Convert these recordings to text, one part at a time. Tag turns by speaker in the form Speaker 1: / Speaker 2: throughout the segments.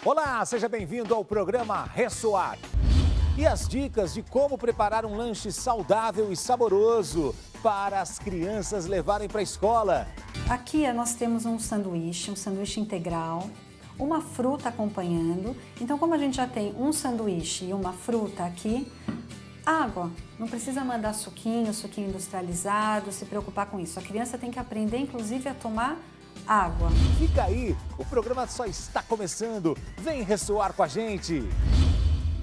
Speaker 1: Olá, seja bem-vindo ao programa Ressoar. E as dicas de como preparar um lanche saudável e saboroso para as crianças levarem para a escola.
Speaker 2: Aqui nós temos um sanduíche integral, uma fruta acompanhando. Então, como a gente já tem um sanduíche e uma fruta aqui, água. Não precisa mandar suquinho industrializado, se preocupar com isso. A criança tem que aprender, inclusive, a tomar água.
Speaker 1: Fica aí, o programa só está começando. Vem ressoar com a gente.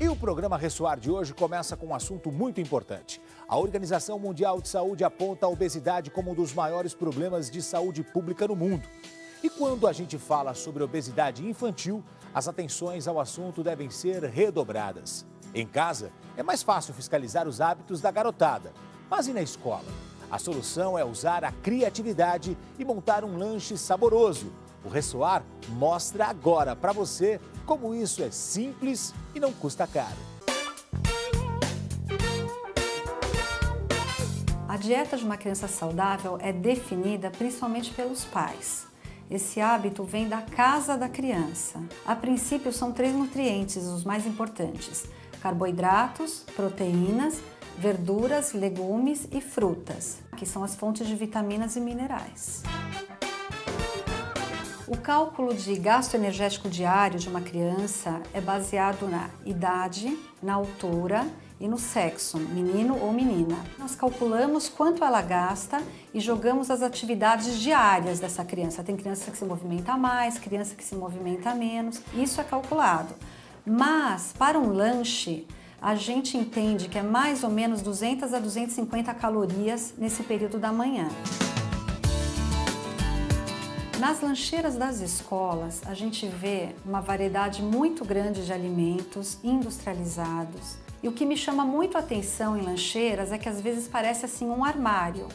Speaker 1: E o programa Ressoar de hoje começa com um assunto muito importante. A Organização Mundial de Saúde aponta a obesidade como um dos maiores problemas de saúde pública no mundo. E quando a gente fala sobre obesidade infantil, as atenções ao assunto devem ser redobradas. Em casa, é mais fácil fiscalizar os hábitos da garotada. Mas e na escola? A solução é usar a criatividade e montar um lanche saboroso. O Ressoar mostra agora para você como isso é simples e não custa caro.
Speaker 2: A dieta de uma criança saudável é definida principalmente pelos pais. Esse hábito vem da casa da criança. A princípio, são 3 nutrientes os mais importantes: carboidratos, proteínas, verduras, legumes e frutas, que são as fontes de vitaminas e minerais. O cálculo de gasto energético diário de uma criança é baseado na idade, na altura e no sexo, menino ou menina. Nós calculamos quanto ela gasta e jogamos as atividades diárias dessa criança. Tem criança que se movimenta mais, criança que se movimenta menos, isso é calculado. Mas, para um lanche, a gente entende que é mais ou menos 200 a 250 calorias nesse período da manhã. Nas lancheiras das escolas, a gente vê uma variedade muito grande de alimentos industrializados. E o que me chama muito a atenção em lancheiras é que às vezes parece assim um armário.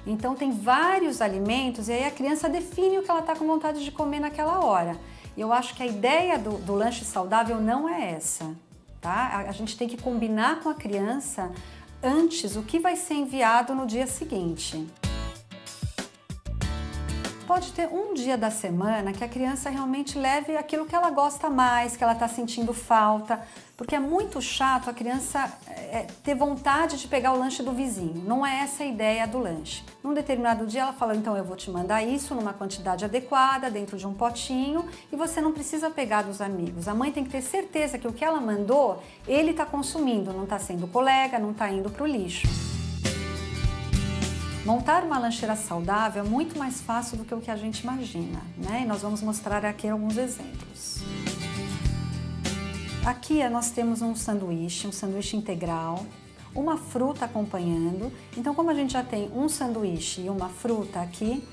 Speaker 2: Então tem vários alimentos e aí a criança define o que ela está com vontade de comer naquela hora. E eu acho que a ideia do lanche saudável não é essa, tá? A gente tem que combinar com a criança antes o que vai ser enviado no dia seguinte. Pode ter um dia da semana que a criança realmente leve aquilo que ela gosta mais, que ela está sentindo falta, porque é muito chato a criança ter vontade de pegar o lanche do vizinho. Não é essa a ideia do lanche. Num determinado dia ela fala, então eu vou te mandar isso numa quantidade adequada, dentro de um potinho, e você não precisa pegar dos amigos. A mãe tem que ter certeza que o que ela mandou, ele está consumindo, não está sendo colega, não está indo para o lixo. Montar uma lancheira saudável é muito mais fácil do que o que a gente imagina, né? E nós vamos mostrar aqui alguns exemplos. Aqui nós temos um sanduíche integral, uma fruta acompanhando. Então, como a gente já tem um sanduíche e uma fruta aqui,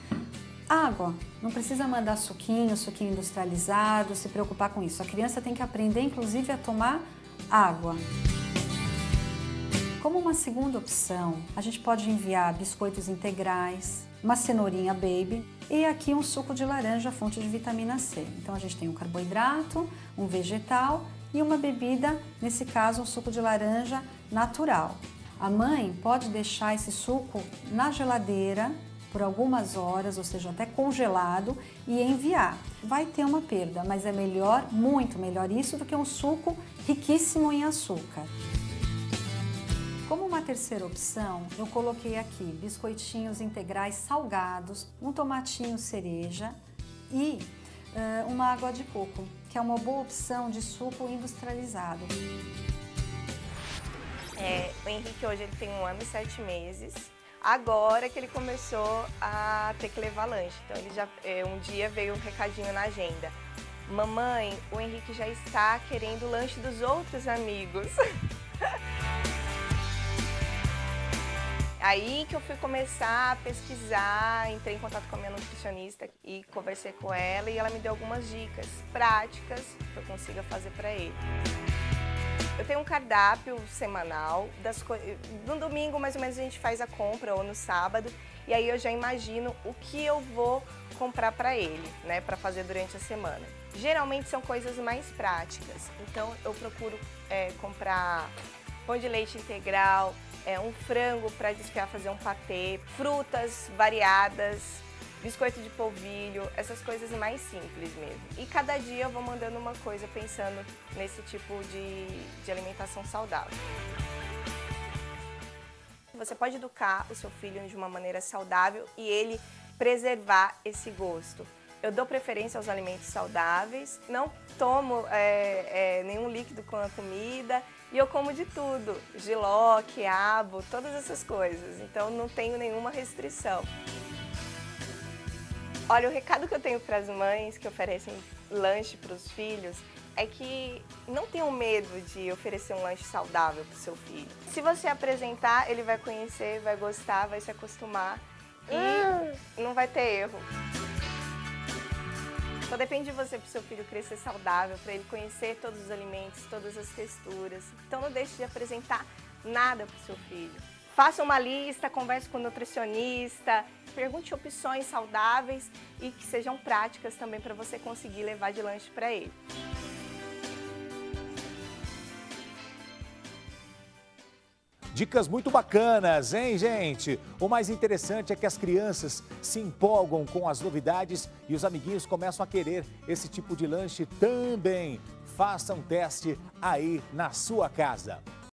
Speaker 2: água. Não precisa mandar suquinho industrializado, se preocupar com isso. A criança tem que aprender, inclusive, a tomar água. Como uma segunda opção, a gente pode enviar biscoitos integrais, uma cenourinha baby e aqui um suco de laranja, fonte de vitamina C. Então a gente tem um carboidrato, um vegetal e uma bebida, nesse caso um suco de laranja natural. A mãe pode deixar esse suco na geladeira por algumas horas, ou seja, até congelado, e enviar. Vai ter uma perda, mas é melhor, muito melhor isso do que um suco riquíssimo em açúcar. Como uma terceira opção, eu coloquei aqui biscoitinhos integrais salgados, um tomatinho cereja e uma água de coco, que é uma boa opção de suco industrializado.
Speaker 3: O Henrique hoje ele tem 1 ano e 7 meses. Agora que ele começou a ter que levar lanche. Então ele já um dia veio um recadinho na agenda. Mamãe, o Henrique já está querendo o lanche dos outros amigos. Aí que eu fui começar a pesquisar, entrei em contato com a minha nutricionista e conversei com ela e ela me deu algumas dicas práticas que eu consiga fazer para ele. Eu tenho um cardápio semanal, no domingo mais ou menos a gente faz a compra ou no sábado e aí eu já imagino o que eu vou comprar para ele, né, para fazer durante a semana. Geralmente são coisas mais práticas, então eu procuro comprar pão de leite integral, um frango para desfiar, fazer um patê, frutas variadas, biscoito de polvilho, essas coisas mais simples mesmo. E cada dia eu vou mandando uma coisa pensando nesse tipo de alimentação saudável. Você pode educar o seu filho de uma maneira saudável e ele preservar esse gosto. Eu dou preferência aos alimentos saudáveis, não tomo nenhum líquido com a comida e eu como de tudo, jiló, quiabo, todas essas coisas, então não tenho nenhuma restrição. Olha, o recado que eu tenho para as mães que oferecem lanche para os filhos é que não tenham medo de oferecer um lanche saudável para o seu filho. Se você apresentar, ele vai conhecer, vai gostar, vai se acostumar e não vai ter erro. Só depende de você para o seu filho crescer saudável, para ele conhecer todos os alimentos, todas as texturas. Então não deixe de apresentar nada para o seu filho. Faça uma lista, converse com o nutricionista, pergunte opções saudáveis e que sejam práticas também para você conseguir levar de lanche para ele.
Speaker 1: Dicas muito bacanas, hein, gente? O mais interessante é que as crianças se empolgam com as novidades e os amiguinhos começam a querer esse tipo de lanche também. Faça um teste aí na sua casa.